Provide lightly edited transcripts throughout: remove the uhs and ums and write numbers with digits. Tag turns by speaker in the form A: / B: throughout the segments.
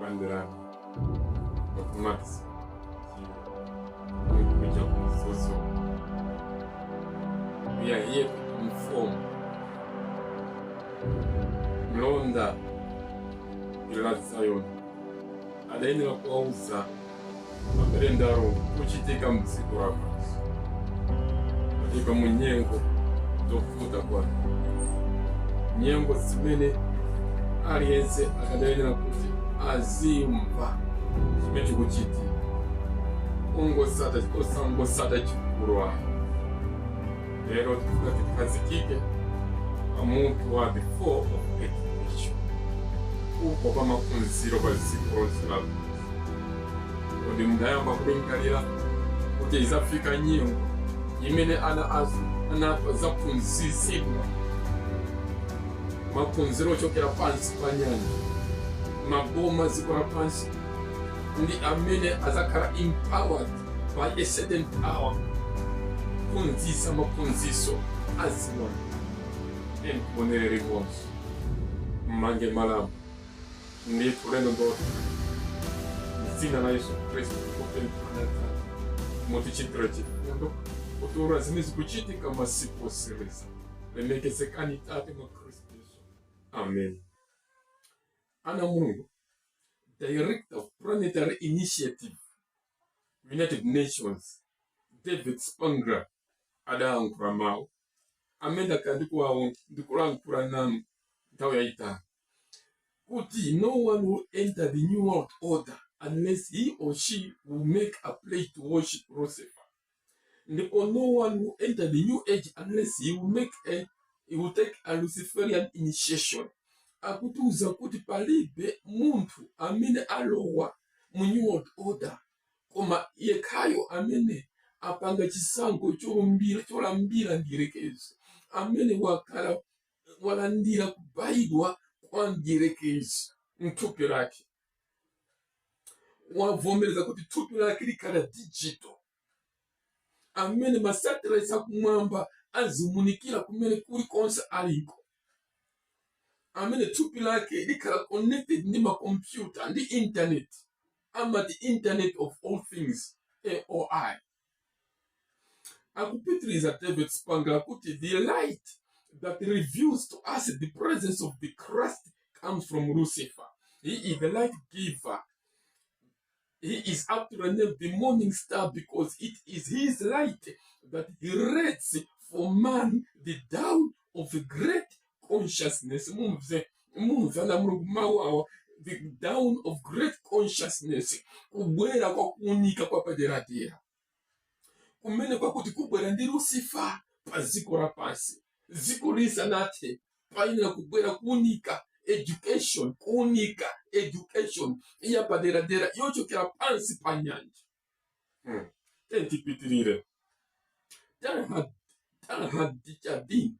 A: kubandirana nokumax kujya ku musozo. We are here to inform mlonda ila Zion adaenera kuwauza maberendaro kuchiteka mzigo wako katika munyengo zofuta kwa nyengo zimene aliyense akadaenera kuti azimva chimene chikuchitika osangosata chikulu wake. Lero tikufuna tikhazikike pamutu wa the four of education uko pa maphunziro pa dziko lonse la kodi mudayamba kulingalira kuti izafika nyengo imene ana azaphunzitsidwa maphunziro ochokera pansi pa nyanja maboma dziko lapansi ndi amene azakhala empowered by a certain power kuphunzitsa maphunziro aziwani embonere limodzi mmange malamu ndi tulendo ndoto m'dzina la Yesu Kristu kupemphana mutichitira chifundo kuti ora zimene zikuchitika masiku otsiriza lemekezekani Tate mwa Kristu Yesu. Amen. Ana Mulungu, Director of Planetary Initiative, United Nations, David Spangler, adayankhula mawu amene akandikuwawo ndikulankhula nanu nthawi yayitali kuti no one will enter the new world order unless he or she will make a pledge to worship Lucifer. Ndipo no one will enter the new age unless he will take a Luciferian initiation. Akutiuza kuti palibe munthu amene alowa mu new world order koma yekhayo amene apanga chisankho cholambira ndiyerekezi amene wakhala walandira kubayidwa kwa ndiyerekezi mthupi lake wavomereza kuti thupi lake likhala digital amene masatellites akumwamba azimunikira kumene kulikonse aliko amene thupi lake likhala connected ndi makompyuta ndi internet amati internet of all things AOI. Akupitiriza David Spangler kuti the light that reveals to us the presence of the Christ comes from Lucifer. He is the light giver. He is actually named the morning star because it is his light that he reads for man the dawn of a great consciousness. The dawn of great consciousness. Kubwera kwa kuunika kwa paderadera. Kumene kwa kuti kubwera ndi Lucifer pa dziko lapansi. Dziko lisanathe payenera kubwera kuunika education, kuunika education iya paderadera yochokera pansi pa nyanja. Tentipitirire. Talhad Dichadin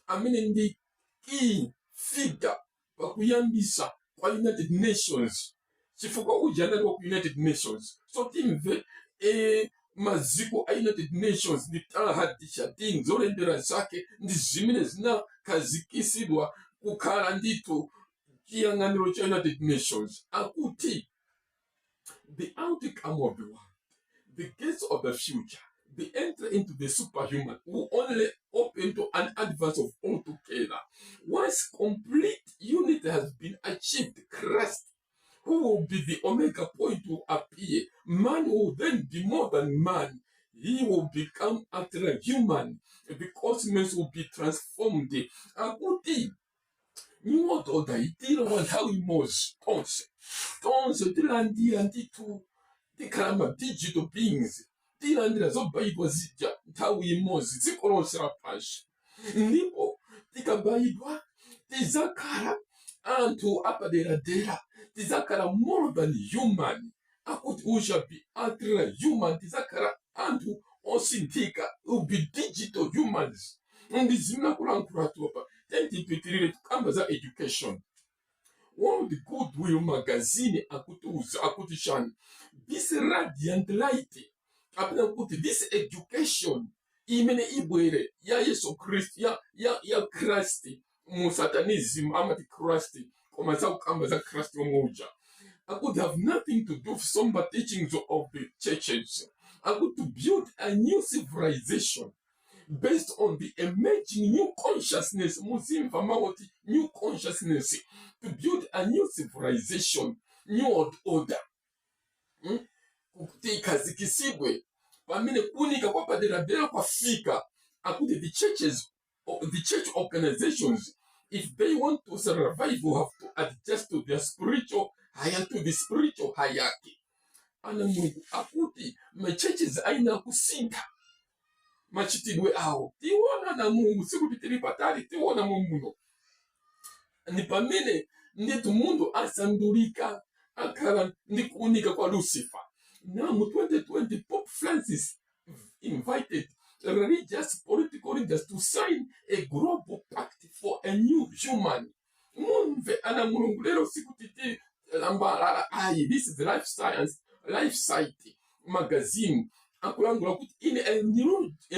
A: amene ndi key figure pakuyambisa kwa United Nations chifukwa ujanali wa United Nations so timve maziko a United Nations ndi Talhad Dichadin zolembera zake ndi zimene zinakhazikisidwa kukhala ndithu chiyang'aniro cha United Nations akuti the outcome of the world, the gates of the future, the entry into the superhuman will only open to an advance of all together. Once complete unity has been achieved, Christ, who will be the omega point, will appear. Man will then be more than man. He will become utterly human. The cosmos will be transformed. Akuti New World Order itira wanthawi imodzi tonse tilandira nditu tikhala digital beings tilandira zobayidwa zija nthawi imodzi dziko lonse lapansi ndipo tikabayidwa tizakhala anthu apaderadera tizakhala more than human akuti we shall be utterly human tizakhala anthu osinthika will be digital humans ndi zinakulankhula topa tentipitirire tukamba za education. World Goodwill magazine akutiuza akuti shani this radiant light apena kuti this education imene ibwere ya Yesu Kristu ya Kristi mu satanism amati Kristi koma za kukamba za Kristu moja I could have nothing to do with some teachings of the churches. I could to build a new civilization based on the emerging new consciousness, new consciousness, to build a new civilization, new world order. Ikazikisibwe pamene kunika kwapadera kwafika akuti the church organizations, if they want to survive, will have to adjust to their spiritual hierarchy. Ana Mulungu akuti churches aina kusintha machitidwe awo. Tiwona na Mulungu sikuti tili patali, tiwona muno ni pamene nditu mundu asandulika akhala ndi kuunika kwa Lucifer. Now in 2020, Pope Francis invited religious political leaders to sign a global pact for a new human. Munve ana Mulungu lero sikutiti lamba this is the Life Site magazine. Akulangula kuti in a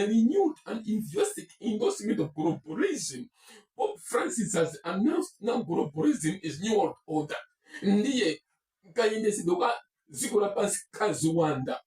A: renewed and enthusiastic endorsement of globalism, Pope Francis has announced now globalism is new world order. Ndiye kayinesi doka zikola pansi kaziwanda.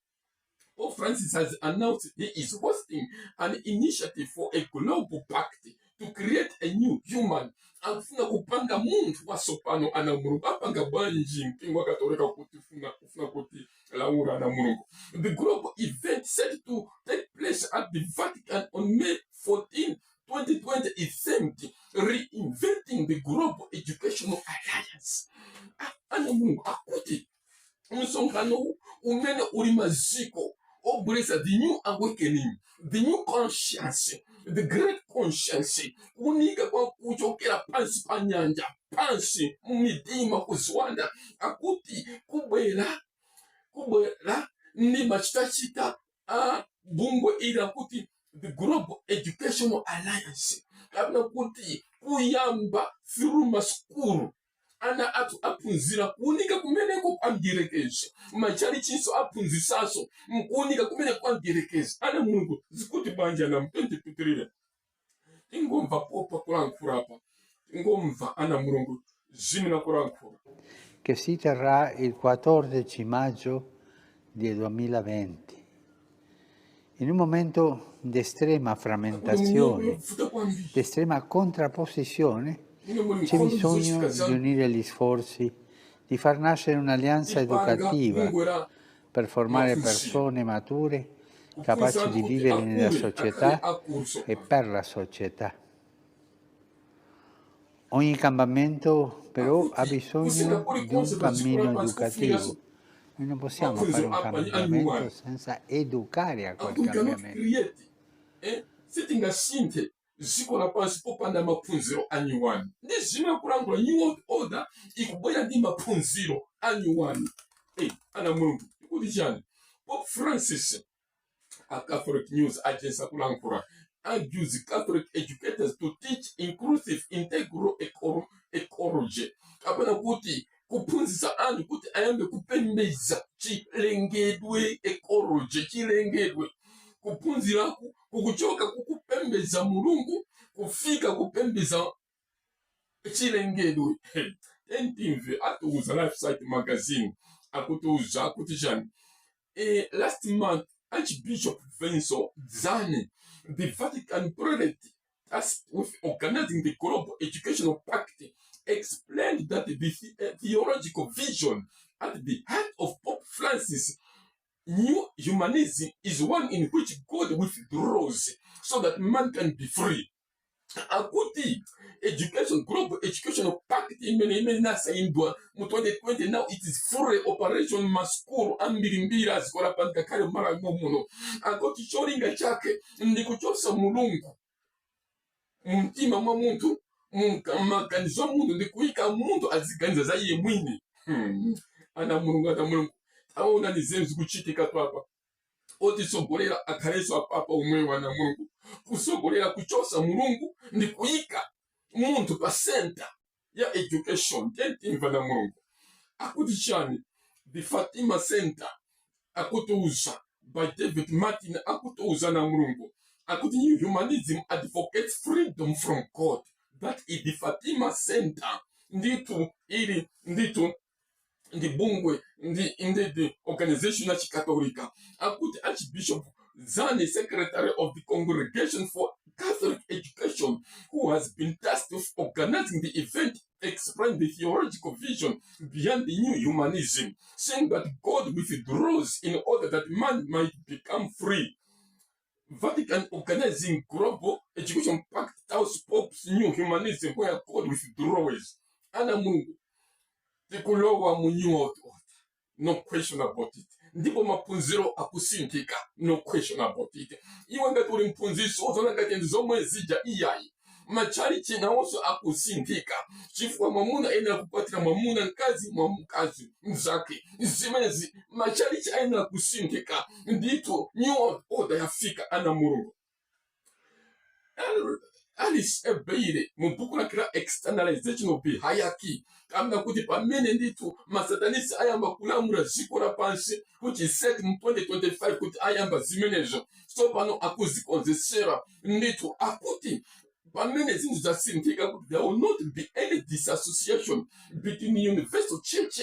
A: Pope Francis has announced he is hosting an initiative for a global pact to create a new human. Akufuna kupanga muntu wasopano ana Mulungu apanga banji mpingo katolika kufuna kuti laura ana Mulungu. The global event set to take place at the Vatican on May 14, 2020 is themed Reinventing the Global Educational Alliance. Ana Mulungu akuti msonkhano umene uli maziko obresa the new awakening, the new conscience, the great conscience, kunika kwa kuchokera pansi pa nyanja, pansi mumidima kuzwanda, akuti kubwera ni machitachita bungwe ili akuti the Global Educational Alliance, kabla kuti kuyamba through maskuru ana atu apunzira kuunika kumene ko amdirekeze machali chinso apunzisaso mkuunika kumene ko amdirekeze. Ana Mulungu zikuti banja na mpente tutirire ingomva popa kulankhula apa, ingomva ana Mulungu zimina kulankhula
B: che si terrà il 14 maggio del 2020 in un momento di estrema frammentazione, di estrema contrapposizione. C'è bisogno di unire gli sforzi, di far nascere un'alleanza educativa per formare persone mature, capaci di vivere nella società e per la società. Ogni cambiamento però ha bisogno di un cammino educativo. Noi non possiamo fare un cambiamento senza educare a quel cambiamento.
A: Zikola pansi popanda mapunziro anyuwani. Ndi zimwe kulangula new world order ikubwera ndi mapunziro anyuwani. Ana Mulungu ikuti chani? Pope Francis, a Catholic News Agency kulangula, urges Catholic educators to teach inclusive integral ecology. Kapena kuti kupunzisa anyu kuti ayambe kupembeza chilengedwe ecology, chilengedwe kupunziraku kukuchoka kukupembeza Mulungu kufika kupembeza chilengedwe. Entimve atuuza Life Site magazine akutuuza akutijani. Last month Archbishop Vincent Zane, the Vatican prelate tasked with organizing the Global Educational Pact, explained that the theological vision at the heart of Pope Francis' new humanism is one in which God withdraws so that man can be free. Akuti education, global educational pact imene nasa indwa mu 2020, now it is fully operation maskuru ambirimbira zikola panga kale mara muno. Akuti cholinga chake ndi kuchosa Mulungu mumtima mwa muntu, maganizo muntu ndi kuika muntu aziganiza za iye mwini. Ana Mulungu aona ni zenzi kuchitika twapa. Oti sogolera akaleso apapa umwe wana Mulungu. Kusogolera kuchosa Mulungu ndi kuika muntu pa center ya education. Tentimva na Mulungu. Akuti chani, the Fatima Center akutuuza by David Martin akutuuza na Mulungu. Akuti new humanism advocates freedom from God. That is the Fatima Center. Nditu ndi bungwe ndi organization yachikatolika akuti Archbishop Zane, secretary of the Congregation for Catholic Education, who has been tasked with organizing the event, explained the theological vision behind the new humanism, saying that God withdraws in order that man might become free. Vatican organizing global education pact house Pope's new humanism, where God withdraws. Ana Mungu, tikulowa mu new order, no question about it. Ndipo mapunziro akusinthika, no question about it. Iwe ngati uli mphunzitsi ozona ngati nzomwe zija iyayi. Machalichi nawonso akusinthika. Chifukwa mwamuna ayenera kupatira mwamuna, mkazi mkazi mzake. Zimenezi machalichi ayenera kusinthika. Ndithu new order yafika ana Mulungu. Alice Ebeire mu buku lakira externalization of the hierarchy kamna kuti pamene ndithu masatanisi ayamba kulamula dziko lapansi kuti set mu 2025 kuti ayamba zimenezo so pano akuzikonzesera ndithu akuti pamene zinthu zasinthika kuti there will not be any disassociation between the universal church,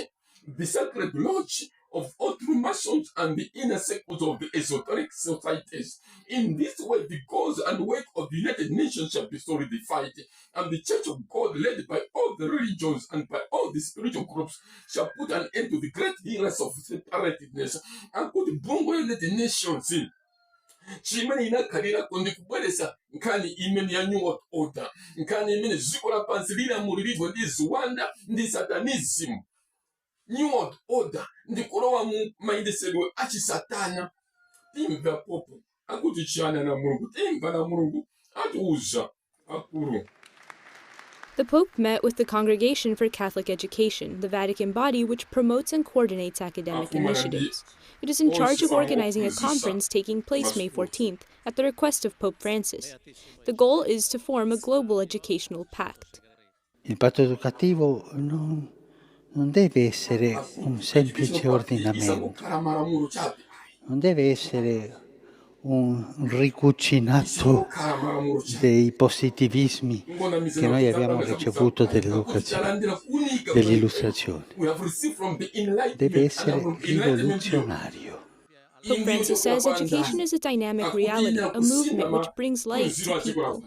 A: the sacred lodge of all true Masons, and the inner circles of the esoteric societies. In this way, the goals and work of the United Nations shall be solidified, and the Church of God, led by all the religions and by all the spiritual groups, shall put an end to the great healers of separatedness and put the United Nations in. Chimene inakalira kundi kubweresa nkani imene ya new order, nkani imene dziko lapansi lilamulidwa ndi ziwanda ndi satanism. New order ndi kulowa mu mayendesedwe achisatana. Timva popo akuti chiyani na Mulungu, timva na Mulungu atiuza akulu.
C: The Pope met with the Congregation for Catholic Education, the Vatican body which promotes and coordinates academic initiatives. It is in charge of organizing a conference taking place May 14th at the request of Pope Francis. The goal is to form a global educational pact.
B: Il patto educativo non deve essere un semplice ordinamento, non deve essere un ricucinato dei positivismi che noi abbiamo ricevuto dell'illustrazione. Deve essere rivoluzionario.
C: Pope Francis says education is a dynamic reality, a movement which brings light to people.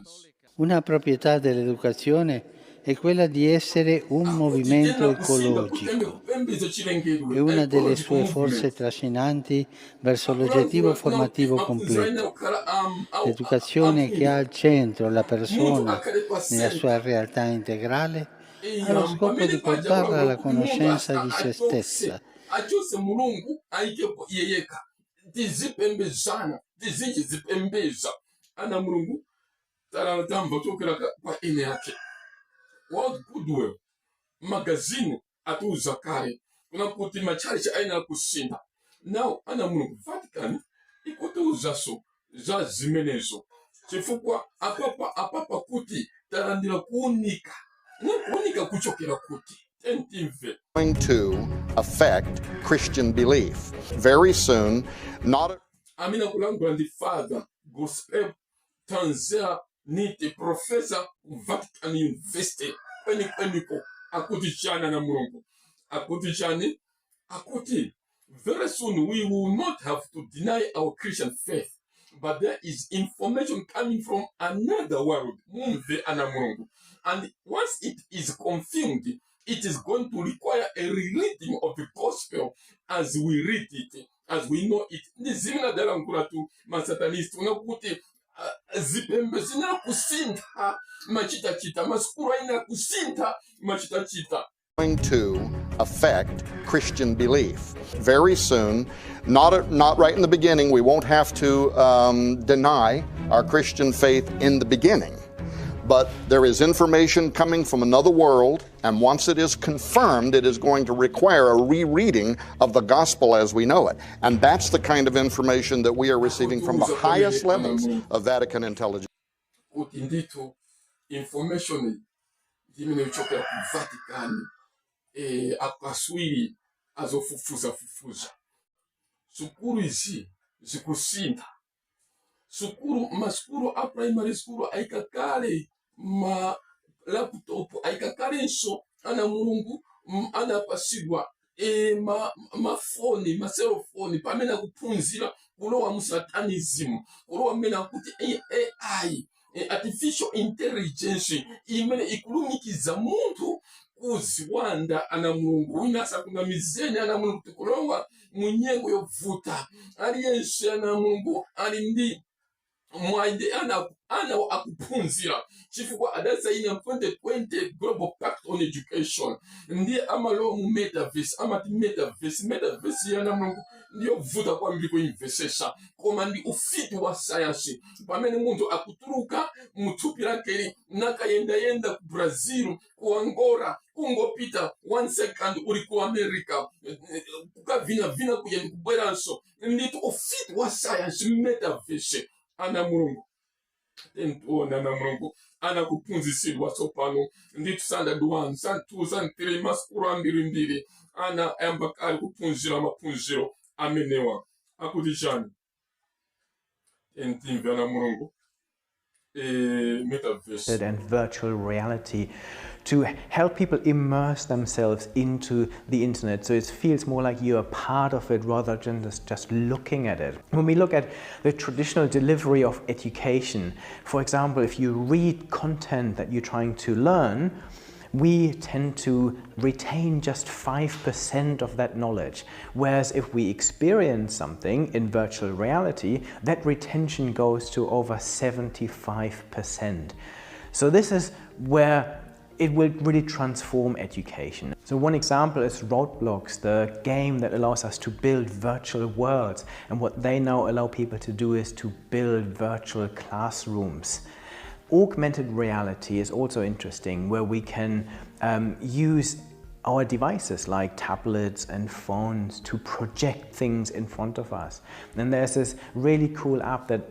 B: Una proprietà dell'educazione è quella di essere un movimento ecologico. È una delle sue forze trascinanti verso l'oggettivo formativo completo. L'educazione che ha al centro la persona nella sua realtà integrale ha lo scopo di portarla alla conoscenza di se stessa.
A: World Goodwill magazine atuza kale unakuti machalichi aina kusinda now ana Mulungu Vatican ikutuza so za zimenezo chifukwa apapa kuti tarandira kuunika kuchokera kuti
D: going to affect Christian belief very soon. Not
A: amina kulangula ndi Father Gospel Tanzania Niti Professor Vatican University peniko akuti chana na Mulungu akuti chani akuti very soon we will not have to deny our Christian faith, but there is information coming from another world mumve ana Mulungu, and once it is confirmed it is going to require a rereading of the gospel as we read it, as we know it. Nizimina dala nkuratu masatanist unakuti zipembe zina kusinta machita maskuru ina kusinta machita
D: going to affect Christian belief very soon. Not right in the beginning. We won't have to deny our Christian faith in the beginning, but there is information coming from another world, and once it is confirmed, it is going to require a rereading of the gospel as we know it. And that's the kind of information that we are receiving from the highest levels of Vatican intelligence.
A: Information chokera ku Vatican akaswiri azofufuza sukuru izi zikusinda masukuru a primary school aikakale ma laptop aikakale nso ana Mulungu anapasidwa mafoni maselofoni pamene akuphunzira kulowa mu satanism, kulowa mmene akuti AI, artificial intelligence imene ikulumikiza munthu kuziwanda ana mulungu wina asakunamizeni ana mulungu kuti kulowa mu nyengo yovuta. Aliyense ana mulungu ali ndi mwainde ana akuphunzira chifukwa adasaina 2020 Global Pact on Education ndiye amalowa mu metaverse. Amati metaverse yana mulungu ndiyovuta kwambiri kuimvesesa, koma ndi ufiti wa sayansi pamene munthu akutuluka muthupi lakeli nakayendayenda ku Brazil, ku Angola, kungopita 1 second uli ku America, kukavinavina kuyenda kubweranso. Nditu ufiti wa sayansi metaverse. Ana mulungu tentuona ana mulungu anakuphunzisidwa tsopano nditu standard 1 standard 2 standard 3 masikulu ambirimbiri ana ayamba kale kuphunzira maphunziro amenewa akuti chani entimve ana mulungu metaverse
E: and virtual reality to help people immerse themselves into the internet, so it feels more like you're a part of it rather than just looking at it. When we look at the traditional delivery of education, for example, if you read content that you're trying to learn, we tend to retain just 5% of that knowledge, whereas if we experience something in virtual reality, that retention goes to over 75%. So this is where it will really transform education. So one example is Roblox, the game that allows us to build virtual worlds, and what they now allow people to do is to build virtual classrooms. Augmented reality is also interesting, where we can use our devices like tablets and phones to project things in front of us. And there's this really cool app that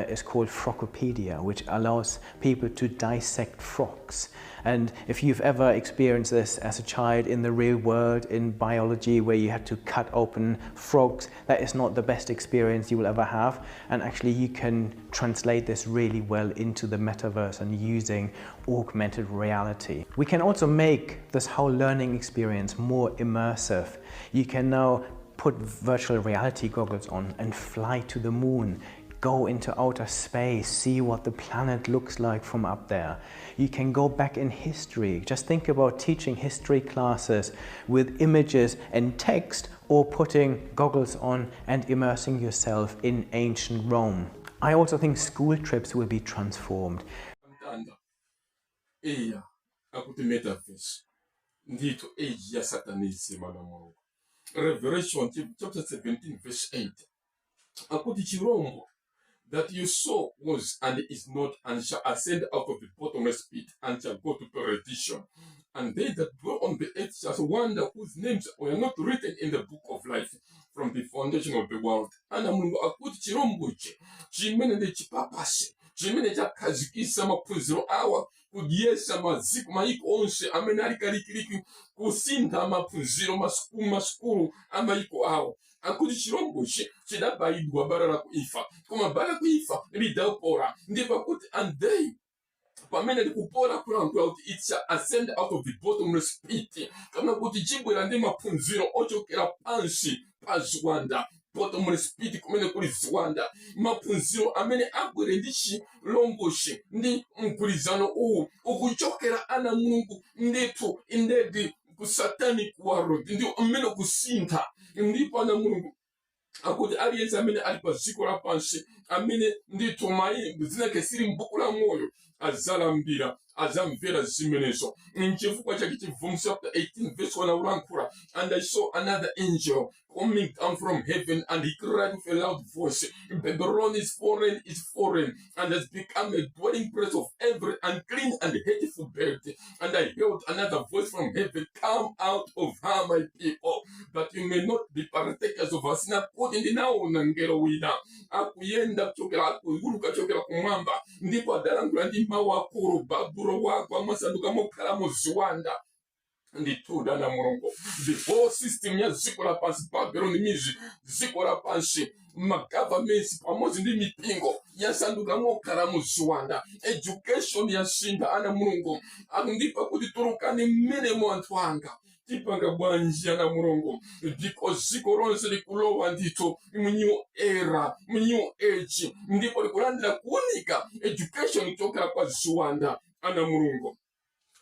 E: is called Frogopedia, which allows people to dissect frogs. And if you've ever experienced this as a child in the real world, in biology, where you had to cut open frogs, that is not the best experience you will ever have. And actually you can translate this really well into the metaverse and using augmented reality. We can also make this whole learning experience more immersive. You can now put virtual reality goggles on and fly to the moon, go into outer space, see what the planet looks like from up there. You can go back in history. Just think about teaching history classes with images and text, or putting goggles on and immersing yourself in ancient Rome. I also think school trips will be transformed.
A: Revelation chapter 17 verse 8. Akuti chirombo that you saw was and is not, and shall ascend out of the bottomless pit, and shall go to perdition. And they that dwell on the earth shall wonder, whose names were not written in the book of life from the foundation of the world. And Mungu akuti chiromboche chimene de chipapase chimene chakazikisa maphunziro awa kudyesa maziko maiko onse amene ali kalikiliki kusintha maphunziro masukulu amaiko awo. Akuti chiromboche chidabayidwa bara la kuifa, koma bara la kuifa lidapora. Ndipo kuti and they pamene likupora kulankhula kuti it shall ascend out of the bottomless pit, kana kuti chibwera ndi maphunziro ochokera pansi pa ziwanda. Bottomless pit kumene kuli ziwanda, maphunziro amene abwere ndi chilomboche ndi mgwirizano uwu ukuchokera ana Mulungu ndithu indedi ku satanic world, ndi amene kusintha. Ndipo ana Mulungu akuti aliyense amene ali pa dziko lapansi amene ndithu mayi zinake sili m'buku la moyo azalambira azamvera zimenezo. N'chifukwa chake chivumbulutso chapter 18 verse 1 ulankhula, and I saw another angel coming down from heaven, and he cried with a loud voice, Babylon is foreign, and has become a dwelling place of every unclean and hateful bird. And I heard another voice from heaven, come out of her, my people, that you may not be partakers of us. Nakuti ndinaona ngelo wina akuyenda kuchokera akuluka kuchokera kumwamba, ndipo adalankhula ndi mawu akulu, babulo wako amasanduka mokhala mu ziwanda. Ndituda na Mulungu, the whole system ya dziko lapansi, Babylon mizi dziko lapansi, ma-governments pamodzi ndi mipingo yasanduka mokhala mu ziwanda. Education yasintha ana Mulungu, ndipo kuti tulukani mmene anthu anga tipanga bwanji ana mulungu because dziko lonse likulowa ndithu mu new era, mu new age, ndipo likulandira kuunika education kuchokera kwa ziwanda ana mulungu.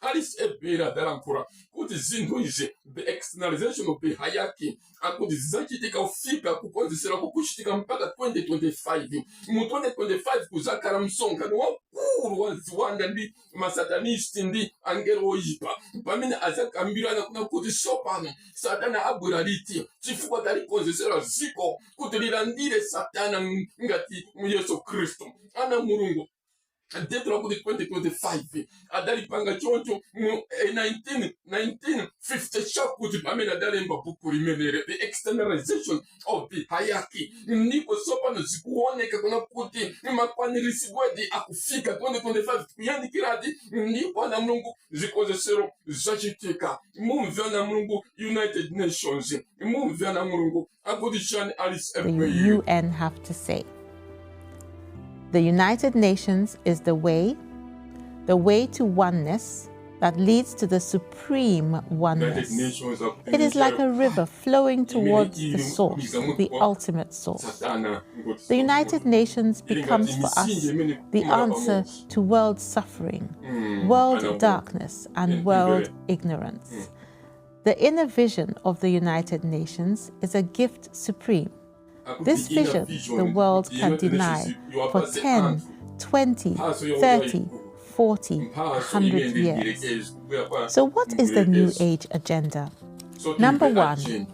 A: Alice Ebera dalankhula kuti zinthu izi the externalization of the hierarchy akuti zizachitika kufika kukonzesera kuchitika mpaka 2025. Mu 2025 kuzakhala msonkhano wakulu wa ziwanda ndi masatanisti ndi angelo oyipa pamene azakambirana kuna kuti sopano satana abwera liti chifukwa talikonzesera ziko kuti lilandire satana ngati mu Yesu Kristu ana mulungu. Dentro kuti 2025 adalipanga choncho mu 1950 chakuti pamene adalemba buku limenere the externalization of the hierarchy, ndipo sopano zikuoneka kuna kuti makwanirisibwedi akufika 2025 kuyandikirati, ndipo ana mulungu zikonzesero zachitika. Mumve ana mulungu United Nations, mumve ana mulungu akuti chani Alice
F: the UN have to say. The United Nations is the way to oneness that leads to the supreme oneness. It is like a river flowing towards the source, the ultimate source. The United Nations becomes for us the answer to world suffering, world darkness, and world ignorance. The inner vision of the United Nations is a gift supreme. This vision the world can deny for 10, 20, 30, 40, 100 years. So what is the New Age agenda? Number 1,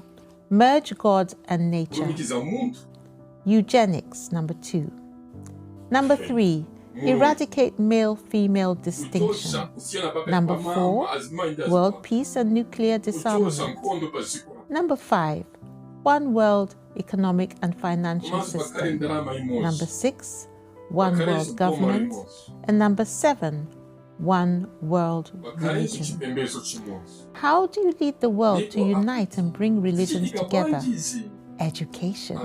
F: merge God and nature. Eugenics, number 2. Number 3, eradicate male-female distinction. Number 4, world peace and nuclear disarmament. Number 5, one world economic and financial system. Number 6, one world government. And number 7, one world religion. How do you lead the world to unite and bring religions together? Education.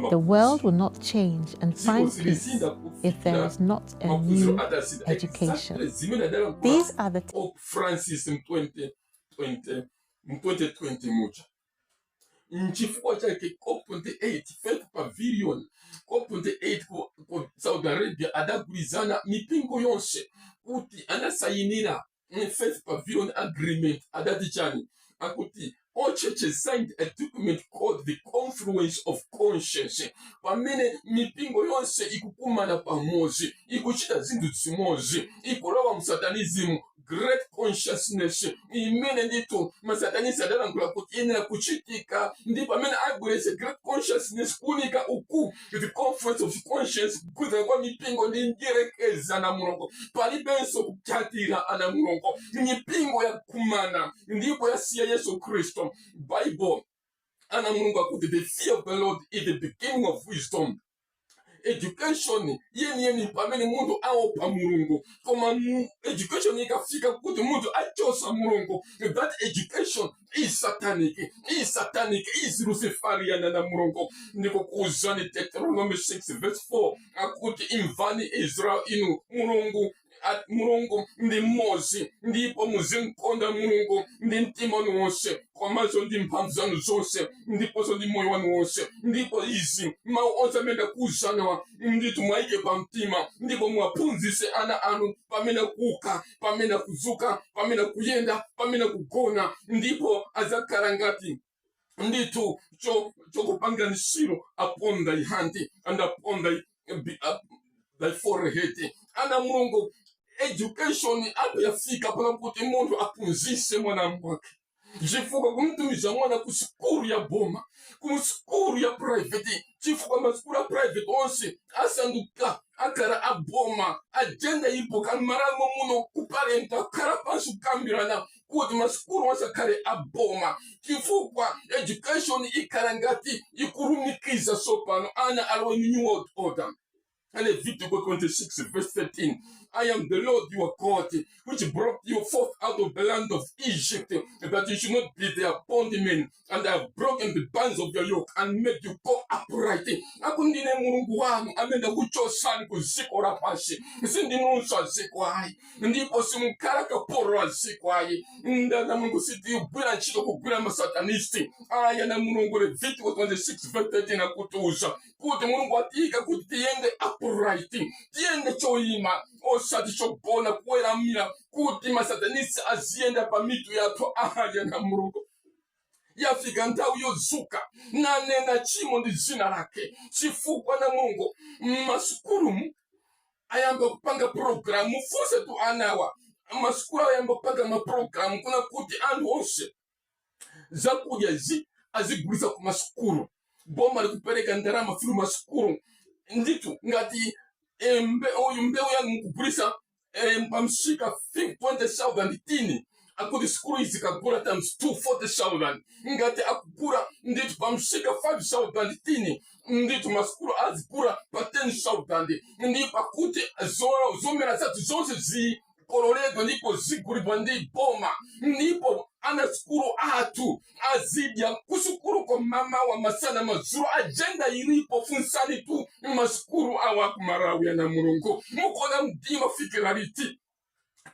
F: The world will not change and find peace if there is not a new education. These are the
A: Pope Francis in 2020 nchifukwa chake COP28 Faith Pavilion COP28 ku Saudi Arabia adagulizana mipingo yonse kuti anasayinira Faith Pavilion Agreement adati chani akuti all churches signed a document called the Confluence of Conscience pamene mipingo yonse ikukumana pamozi ikuchita zinthu zimozi ikulowa musatanism great consciousness imene ndito masatanisi adalangula kuti yenera kuchitika ndipo amene agwelese great consciousness kunika uku the confluence of conscience kuza kwa mipingo ndi njerekeza na mulungu palibenso kuchatira ana mulungu mipingo ya kumana ndipo yasiya Yesu Kristo. Bible ana mulungu akuti the fear of the Lord is the beginning of wisdom. Education yeni pamene mundu aopa mulungu koma education ikafika kuti mundu achosa mulungu, that education is satanic, is Luciferian na mulungu. Ndiko kuuzani Deuteronomy 6 verse 4 akuti imvani Israel inu mulungu ndi mmodzi ndipo muzimkonda mulungu ndi mtima wanu wonse komanso ndi mphamvu zanu zonse ndiponso ndi moyo wanu wonse. Ndipo izi mawu onse amene kuuzanawa ndithu mwayike pa mtima ndipo mwaphunzitse ana anu pamene kuuka, pamene kudzuka, pamene kuyenda, pamene kugona, ndipo azakhala ngati ndithu chokupanga nsiro upon thy hand and upon thy forehead. Ana mulungu education apo yafika pala kuti mundu aphunzitse mwana wake chifukwa kumtumiza mwana ku skulu ya boma, ku skulu ya private, chifukwa maskulu ya private onse asanduka akara aboma agenda ipo kamaramo muno kuparenta karapansu kambirana kuti maskulu wasakale aboma chifukwa education ikarangati ikurumikiza sopano ana alo new world order. Leviticus 26 verse 13 I am the Lord your God, which brought you forth out of the land of Egypt, that you should not be their bondmen, and I have broken the bands of your yoke and made you go upright. Akundine Mulungu wanu amenda kuchosani kuziko la pansi, sindinunsa ziko hai, ndipo simkaraka porwa ziko hai. Ndana Mulungu siti ubira nchito kugura masatanisti. Aya na Mulungu Leviticus 26 verse 13 akutuza. Kuti Mulungu atika kuti tiende upright, tiende choima, osati chobona kueramira, kuti masatanisti azienda pamitu yathu. Aya na Mulungu yafika nthawi yozuka nanena chimo ndi dzina lake, chifukwa na Mulungu masukulumu ayamba kupanga programu fuse tu anawa masukulu ayamba kupanga maprogramu kuna kuti anthu onse zakudya azigulisa ku masukulu, boma likupereka ndalama filu masukulu nditu ngati mbewu yanu kugulisa pamsika 20,000 tini, akuti sikulu izikagula times 240,000, ngati akugula nditu pamsika 5,000 tini, nditu masukulu azigula pa 10,000, ndipo akuti zomera zatu zonse zikololedwa ndipo zigulidwa ndi boma, ndipo ana sukulu atu azidya kusukulu kwa mama wa masana mazuru. Agenda ilipo funsani tu masukulu awa kumarawi na Mulungu mukona mdima fikiraliti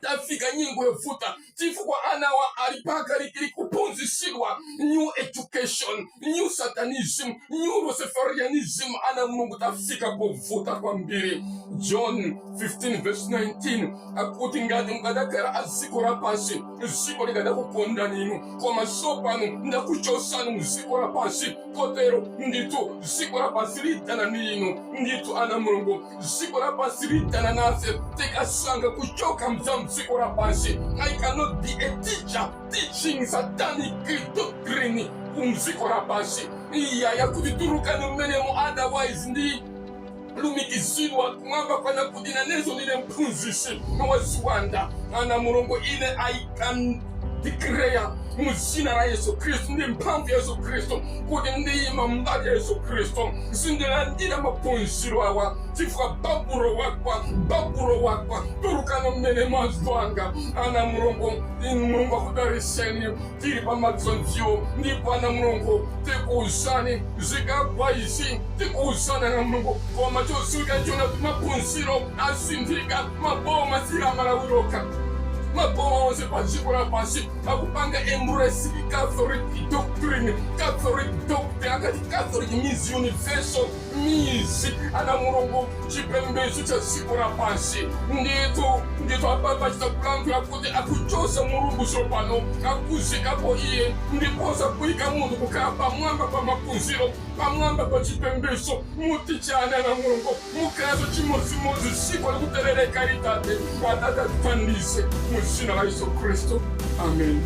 A: tafika nyingo yefuta chifukwa anawa alipaka likili kupunzishirwa new education, new satanism, new luciferianism. Ana Mulungu tafika kuvuta kwa mbili. John 15 verse 19 akuti ngati mukadakhala aziko lapasi, ziko likada kukonda ninu, koma sopano ndakuchosani muziko lapasi, kotero nditu ziko lapasi litana ninu. Nditu ana Mulungu ziko lapasi litana nafe, tekasanga kuchoka mzamu ziko lapasi. I cannot be a teacher teaching satanic doctrine kumziko lapasi. Iya yakutituruka numenemu, otherwise ndi lumikizirwa kumwamba kwana kudina nezo nile mpunzishi waziwanda. Ana Mulungu ine I can declare muzina la Yesu Kristo ndi mpamvu ya Yesu Kristo kuti ndiyima mbali ya Yesu Kristo sindilandira mapunziro awa chifukwa babulo wakwa turukana mmene mazwanga. Ana Mulungu akudarisheni tili pamadzonzio, ndipo ana Mulungu tikuuzani zikagwa izi tikuuzana na Mulungu koma chosuka chona mapunziro asindika maboma silamalawiroka maboma onse paziko lapasi akupanga embrace Catholic doctrine akati Catholic means universal means. Ana Mulungu chipembedzo cha ziko lapasi ndito apapa chitakulankhula kuti akuchosa Mulungu sopano akuzikapo iye ndiposa kuika munthu kukhala pamwamba pa mapunziro, pamwamba pa chipembedzo. Muti chana na Mulungu mukazo chimodzimodzi ziko likuterereka litate kwa Atate tithandize muzina la Yesu Kristo. Amen.